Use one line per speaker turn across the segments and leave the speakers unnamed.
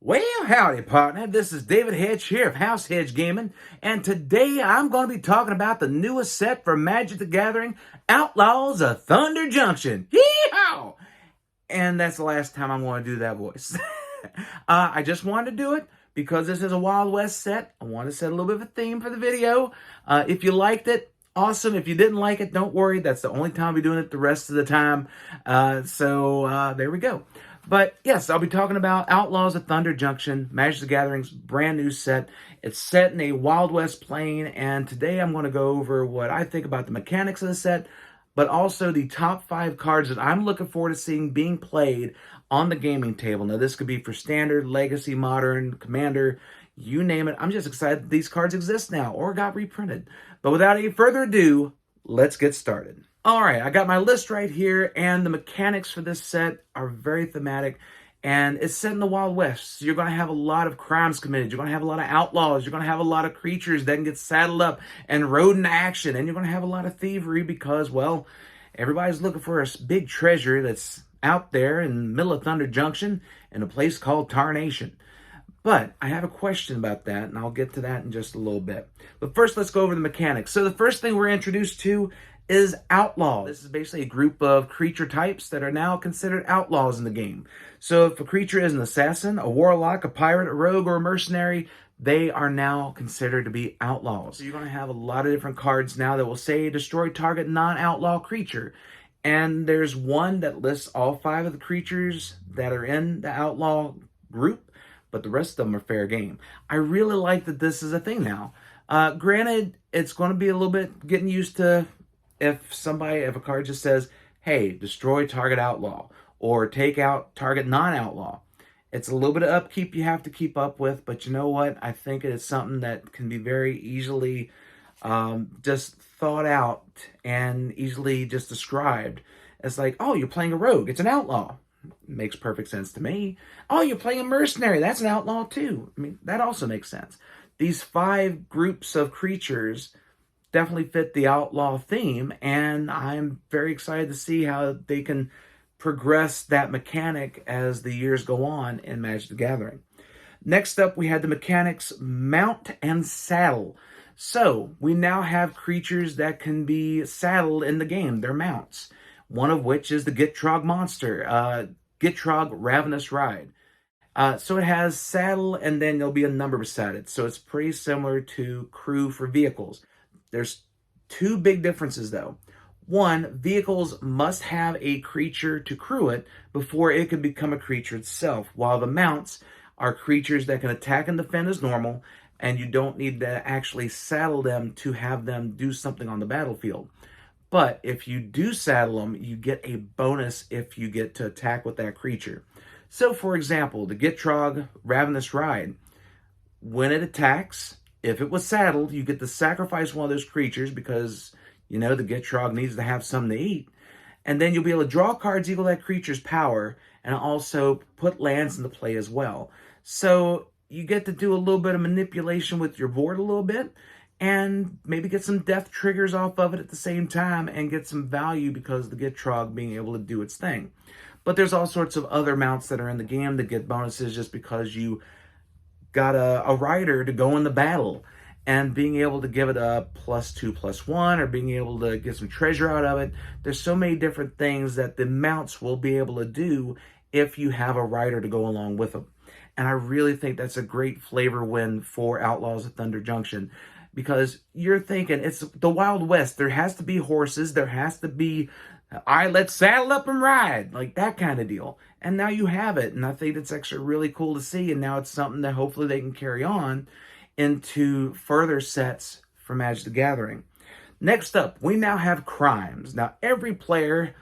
Well, howdy, partner. This is David Hedge here of House Hedge Gaming, and today I'm going to be talking about the newest set for Magic the Gathering, Outlaws of Thunder Junction. Yee-haw! And that's the last time I'm going to do that voice. I just wanted to do it because this is a Wild West set. I want to set a little bit of a theme for the video. If you liked it, awesome. If you didn't like it, don't worry. That's the only time I'll be doing it the rest of the time. There we go. But yes, I'll be talking about Outlaws of Thunder Junction, Magic the Gathering's brand new set. It's set in a Wild West plane, and today I'm going to go over what I think about the mechanics of the set, but also the top 5 cards that I'm looking forward to seeing being played on the gaming table. Now, this could be for Standard, Legacy, Modern, Commander, you name it. I'm just excited that these cards exist now or got reprinted. But without any further ado, let's get started. All right, I got my list right here, and the mechanics for this set are very thematic, and it's set in the Wild West. So you're going to have a lot of crimes committed. You're going to have a lot of outlaws. You're going to have a lot of creatures that can get saddled up and rode into action, and you're going to have a lot of thievery because, well, everybody's looking for a big treasure that's out there in the middle of Thunder Junction in a place called Tarnation. But I have a question about that, and I'll get to that in just a little bit. But first, let's go over the mechanics. So the first thing we're introduced to is outlaws. This is basically a group of creature types that are now considered outlaws in the game. So if a creature is an assassin, a warlock, a pirate, a rogue, or a mercenary, they are now considered to be outlaws. So you're going to have a lot of different cards now that will say destroy target non-outlaw creature. And there's one that lists all 5 of the creatures that are in the outlaw group, but the rest of them are fair game. I really like that this is a thing now. Granted, it's going to be a little bit getting used to if a card just says, hey, destroy target outlaw, or take out target non-outlaw. It's a little bit of upkeep you have to keep up with, but you know what? I think it's something that can be very easily just thought out and easily just described. It's like, oh, you're playing a rogue. It's an outlaw. Makes perfect sense to me. Oh, you're playing a mercenary. That's an outlaw too. I mean, that also makes sense. These 5 groups of creatures definitely fit the outlaw theme, and I'm very excited to see how they can progress that mechanic as the years go on in Magic the Gathering. Next up, we had the mechanics mount and saddle. So we now have creatures that can be saddled in the game. They're mounts. One of which is the Gitrog monster, Gitrog Ravenous Ride. So it has saddle, and then there'll be a number beside it. So it's pretty similar to crew for vehicles. There's 2 big differences, though. One, vehicles must have a creature to crew it before it can become a creature itself, while the mounts are creatures that can attack and defend as normal, and you don't need to actually saddle them to have them do something on the battlefield. But if you do saddle them, you get a bonus if you get to attack with that creature. So, for example, the Gitrog Ravenous Ride, when it attacks, if it was saddled, you get to sacrifice one of those creatures because, you know, the Gitrog needs to have something to eat. And then you'll be able to draw cards equal to that creature's power and also put lands into play as well. So you get to do a little bit of manipulation with your board a little bit and maybe get some death triggers off of it at the same time and get some value because of the Gitrog being able to do its thing. But there's all sorts of other mounts that are in the game that get bonuses just because you got a rider to go in the battle, and being able to give it a +2/+1 or being able to get some treasure out of it. There's so many different things that the mounts will be able to do if you have a rider to go along with them. And I really think that's a great flavor win for Outlaws of Thunder Junction, because you're thinking it's the Wild West. There has to be horses. There has to be, all right, let's saddle up and ride, like that kind of deal. And now you have it, and I think it's actually really cool to see, and now it's something that hopefully they can carry on into further sets for Magic the Gathering. Next up, we now have crimes. Now, every player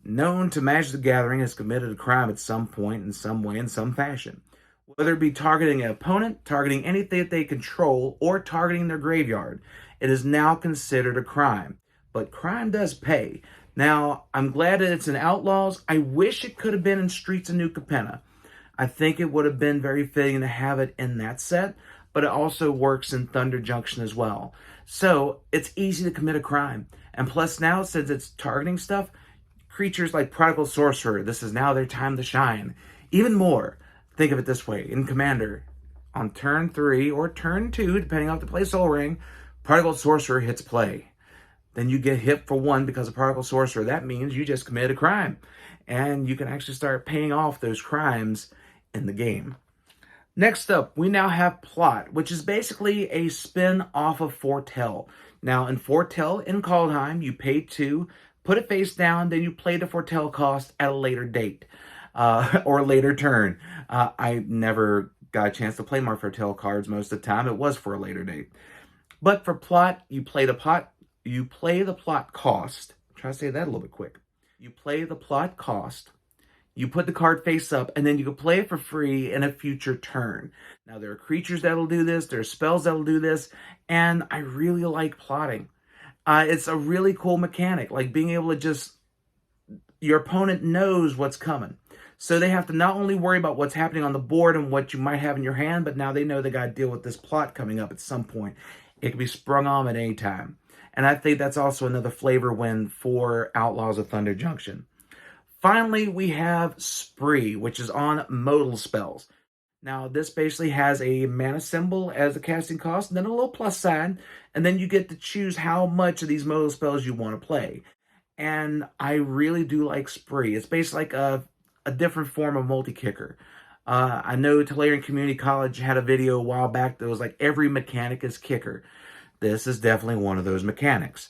known to Magic the Gathering has committed a crime at some point, in some way, in some fashion. Whether it be targeting an opponent, targeting anything that they control, or targeting their graveyard, it is now considered a crime. But crime does pay. Now, I'm glad that it's in Outlaws. I wish it could have been in Streets of New Capenna. I think it would have been very fitting to have it in that set, but it also works in Thunder Junction as well. So, it's easy to commit a crime. And plus now, since it's targeting stuff, creatures like Prodigal Sorcerer, this is now their time to shine. Even more, Think of it this way. In Commander, on turn 3 or turn 2, depending on if they play Soul Ring, Particle Sorcerer hits play. Then you get hit for 1 because of Particle Sorcerer. That means you just committed a crime. And you can actually start paying off those crimes in the game. Next up, we now have Plot, which is basically a spin off of Foretell. Now, in Foretell in Kaldheim, you pay 2, put it face down, then you play the Foretell cost at a later date or later turn. I never got a chance to play my Foretell cards most of the time. It was for a later date. But for Plot, you play the Plot cost. Try to say that a little bit quick. You play the Plot cost. You put the card face up, and then you can play it for free in a future turn. Now, there are creatures that'll do this. There are spells that'll do this. And I really like plotting. It's a really cool mechanic. Like being able to just... Your opponent knows what's coming. So they have to not only worry about what's happening on the board and what you might have in your hand, but now they know they got to deal with this plot coming up at some point. It can be sprung on at any time. And I think that's also another flavor win for Outlaws of Thunder Junction. Finally, we have Spree, which is on modal spells. Now, this basically has a mana symbol as a casting cost, and then a little plus sign, and then you get to choose how much of these modal spells you want to play. And I really do like Spree. It's basically like a different form of multi-kicker. I know Tolarian Community College had a video a while back that was like every mechanic is kicker. This is definitely one of those mechanics.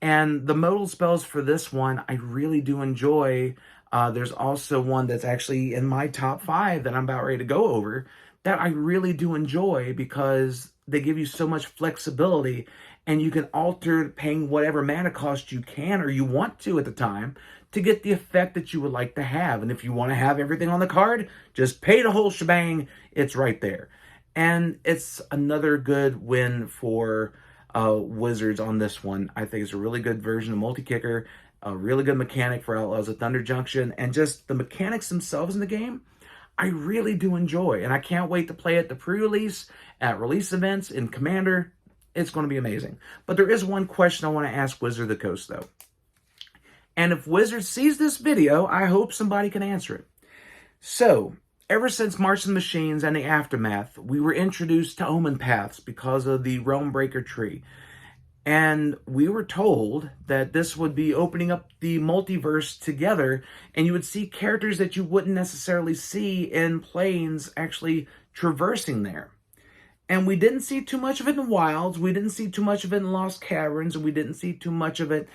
And the modal spells for this one, I really do enjoy. There's also one that's actually in my top 5 that I'm about ready to go over that I really do enjoy because they give you so much flexibility and you can alter paying whatever mana cost you can or you want to at the time to get the effect that you would like to have. And if you want to have everything on the card, just pay the whole shebang. It's right there. And it's another good win for Wizards on this one. I think it's a really good version of multi-kicker, a really good mechanic for Outlaws of Thunder Junction, and just the mechanics themselves in the game, I really do enjoy. And I can't wait to play it the pre-release, at release events, in Commander. It's going to be amazing. But there is one question I want to ask Wizard of the Coast, though. And if Wizard sees this video, I hope somebody can answer it. So, ever since March of the Machines and the Aftermath, we were introduced to Omen Paths because of the Realm Breaker tree. And we were told that this would be opening up the multiverse together, and you would see characters that you wouldn't necessarily see in Planes actually traversing there. And we didn't see too much of it in Wilds, we didn't see too much of it in Lost Caverns, and we didn't see too much of it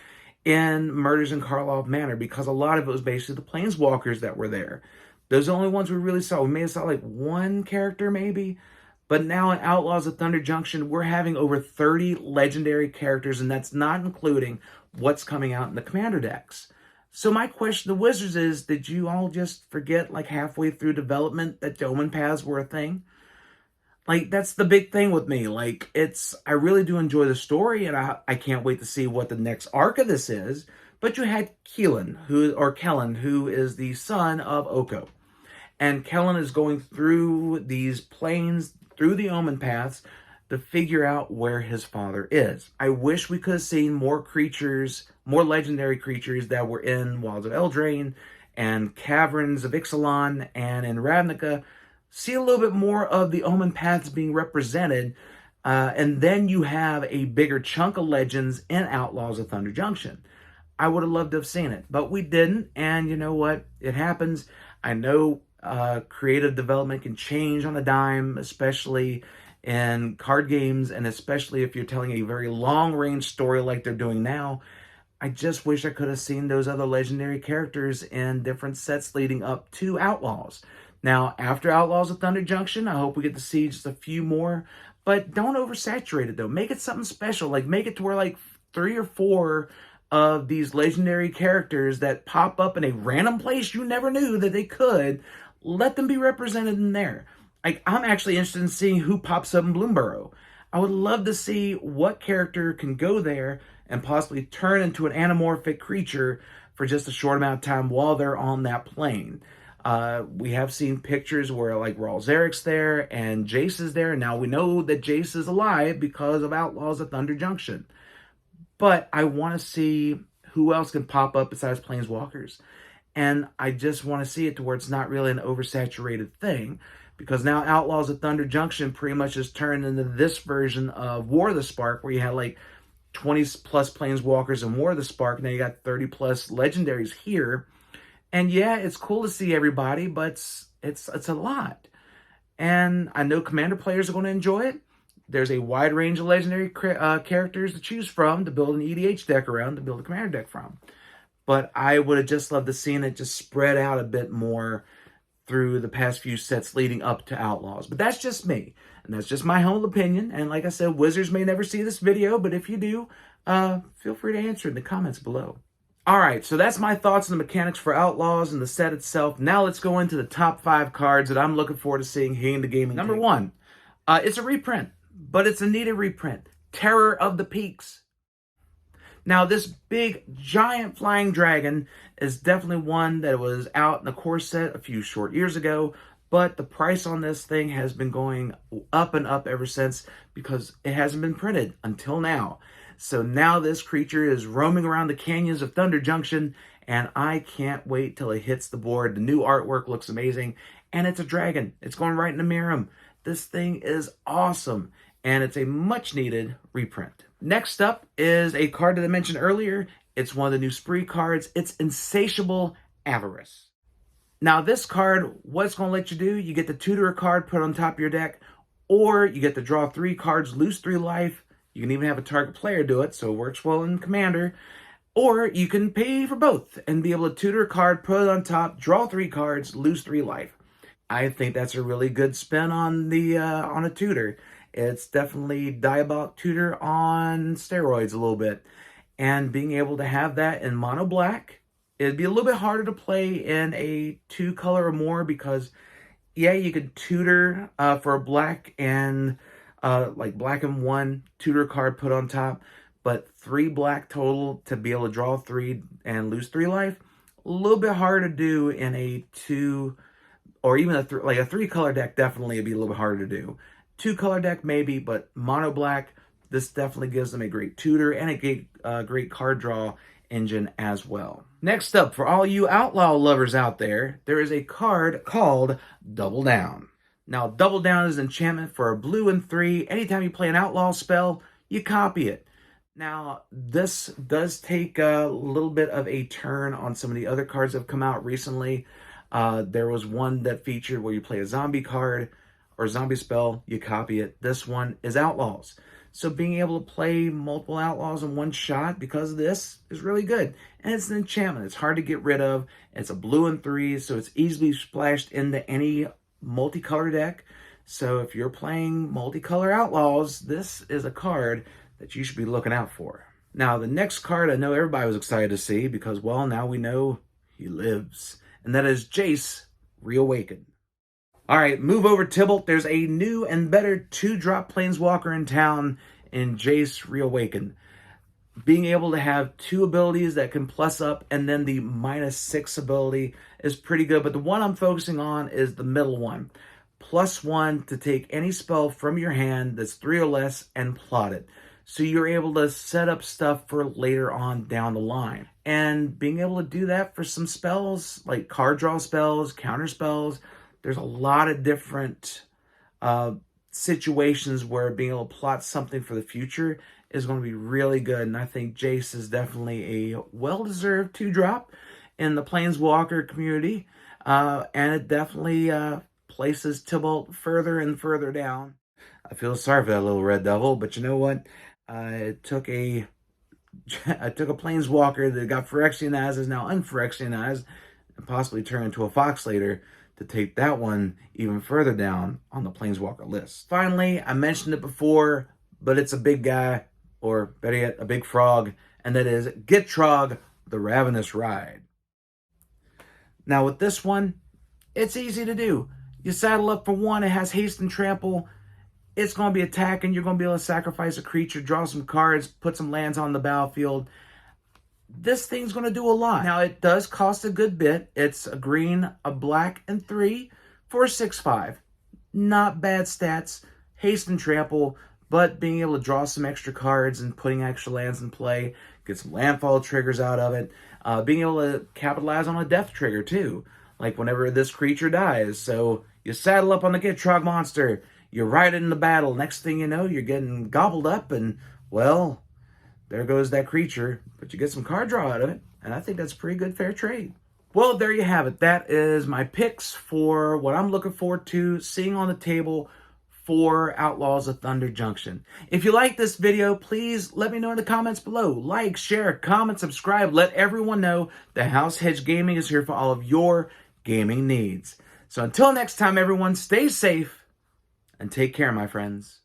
in Murders in Karlov Manor, because a lot of it was basically the Planeswalkers that were there. Those are the only ones we really saw. We may have saw like one character maybe, but now in Outlaws of Thunder Junction, we're having over 30 legendary characters, and that's not including what's coming out in the Commander decks. So my question to Wizards is, did you all just forget like halfway through development that Omen Paths were a thing? Like, that's the big thing with me. Like, I really do enjoy the story, and I can't wait to see what the next arc of this is. But you had Kellen, who is the son of Oko. And Kellen is going through these planes, through the Omen Paths, to figure out where his father is. I wish we could have seen more creatures, more legendary creatures that were in Wilds of Eldraine and Caverns of Ixalan and in Ravnica. See a little bit more of the Omen Paths being represented, and then you have a bigger chunk of legends in Outlaws of Thunder Junction. I would have loved to have seen it, but we didn't, and you know what? It happens. I know creative development can change on a dime, especially in card games, and especially if you're telling a very long-range story like they're doing now. I just wish I could have seen those other legendary characters in different sets leading up to Outlaws. Now, after Outlaws of Thunder Junction, I hope we get to see just a few more, but don't oversaturate it, though. Make it something special. Like, make it to where, like, 3 or 4 of these legendary characters that pop up in a random place you never knew that they could, let them be represented in there. Like, I'm actually interested in seeing who pops up in Bloomborough. I would love to see what character can go there and possibly turn into an anamorphic creature for just a short amount of time while they're on that plane. We have seen pictures where like Raul Zarek's there and Jace is there. Now we know that Jace is alive because of Outlaws of Thunder Junction. But I want to see who else can pop up besides Planeswalkers. And I just want to see it to where it's not really an oversaturated thing. Because now Outlaws of Thunder Junction pretty much has turned into this version of War of the Spark, where you had like 20 plus planeswalkers in War of the Spark. Now you got 30 plus legendaries here. And yeah, it's cool to see everybody, but it's a lot. And I know Commander players are going to enjoy it. There's a wide range of legendary characters to choose from to build an EDH deck around, to build a Commander deck from. But I would have just loved to see it just spread out a bit more through the past few sets leading up to Outlaws. But that's just me, and that's just my humble opinion. And like I said, Wizards may never see this video, but if you do, feel free to answer in the comments below. All right, so that's my thoughts on the mechanics for Outlaws and the set itself. Now let's go into the top 5 cards that I'm looking forward to seeing here in the gaming. Number 1, it's a reprint, but it's a needed reprint. Terror of the Peaks. Now, this big, giant flying dragon is definitely one that was out in the core set a few short years ago, but the price on this thing has been going up and up ever since because it hasn't been printed until now. So now this creature is roaming around the canyons of Thunder Junction, and I can't wait till it hits the board. The new artwork looks amazing, and it's a dragon. It's going right into Miram. This thing is awesome, and it's a much-needed reprint. Next up is a card that I mentioned earlier. It's one of the new spree cards. It's Insatiable Avarice. Now this card, what it's going to let you do, you get to tutor a card, put it on top of your deck, or you get to draw 3 cards, lose 3 life. You can even have a target player do it, so it works well in Commander. Or you can pay for both and be able to tutor a card, put it on top, draw 3 cards, lose 3 life. I think that's a really good spin on a tutor. It's definitely Diabolic Tutor on steroids a little bit. And being able to have that in mono black, it'd be a little bit harder to play in a 2 color or more because, yeah, you could tutor for a black and like black and 1 tutor card put on top, but 3 black total to be able to draw 3 and lose 3 life, a little bit harder to do in a 2 or even a 3 color deck. Definitely it'd be a little bit harder to do. 2 color deck maybe, but mono black, this definitely gives them a great tutor and a great card draw engine as well. Next up, for all you Outlaw lovers out there, there is a card called Double Down. Now, Double Down is an enchantment for a blue and 3. Anytime you play an Outlaw spell, you copy it. Now, this does take a little bit of a turn on some of the other cards that have come out recently. There was one that featured where you play a zombie card or zombie spell, you copy it. This one is Outlaws. So being able to play multiple Outlaws in one shot because of this is really good. And it's an enchantment. It's hard to get rid of. It's a blue and 3, so it's easily splashed into any multicolor deck. So if you're playing multicolor Outlaws, this is a card that you should be looking out for. Now, the next card I know everybody was excited to see because, well, now we know he lives. And that is Jace Reawakened. All right, move over Tybalt. There's a new and better 2-drop Planeswalker in town in Jace Reawakened. Being able to have 2 abilities that can plus up and then the -6 ability is pretty good. But the one I'm focusing on is the middle one. +1 to take any spell from your hand that's 3 or less and plot it. So you're able to set up stuff for later on down the line. And being able to do that for some spells, like card draw spells, counter spells, there's a lot of different situations where being able to plot something for the future is going to be really good. And I think Jace is definitely a well-deserved 2-drop in the Planeswalker community. And it definitely places Tybalt further and further down. I feel sorry for that little red devil, but you know what? I took a Planeswalker that got Phyrexianized, is now unphyrexianized, and possibly turned into a Fox later to take that one even further down on the Planeswalker list. Finally, I mentioned it before, but it's a big guy, or better yet, a big frog, and that is Gitrog, the Ravenous Ride. Now with this one, it's easy to do. You saddle up for 1, it has haste and trample. It's going to be attacking. You're going to be able to sacrifice a creature, draw some cards, put some lands on the battlefield. This thing's going to do a lot. Now, it does cost a good bit. It's a green, a black, and 3 for a 6/5. Not bad stats. Haste and trample, but being able to draw some extra cards and putting extra lands in play, get some landfall triggers out of it. Being able to capitalize on a death trigger too, like whenever this creature dies. So you saddle up on the Gitrog monster, you ride it in the battle. Next thing you know, you're getting gobbled up, and well, there goes that creature. But you get some card draw out of it, and I think that's a pretty good fair trade. Well, there you have it. That is my picks for what I'm looking forward to seeing on the table for Outlaws of Thunder Junction. If you like this video, please let me know in the comments below. Like, share, comment, subscribe. Let everyone know that House Hedge Gaming is here for all of your gaming needs. So until next time, everyone, stay safe and take care, my friends.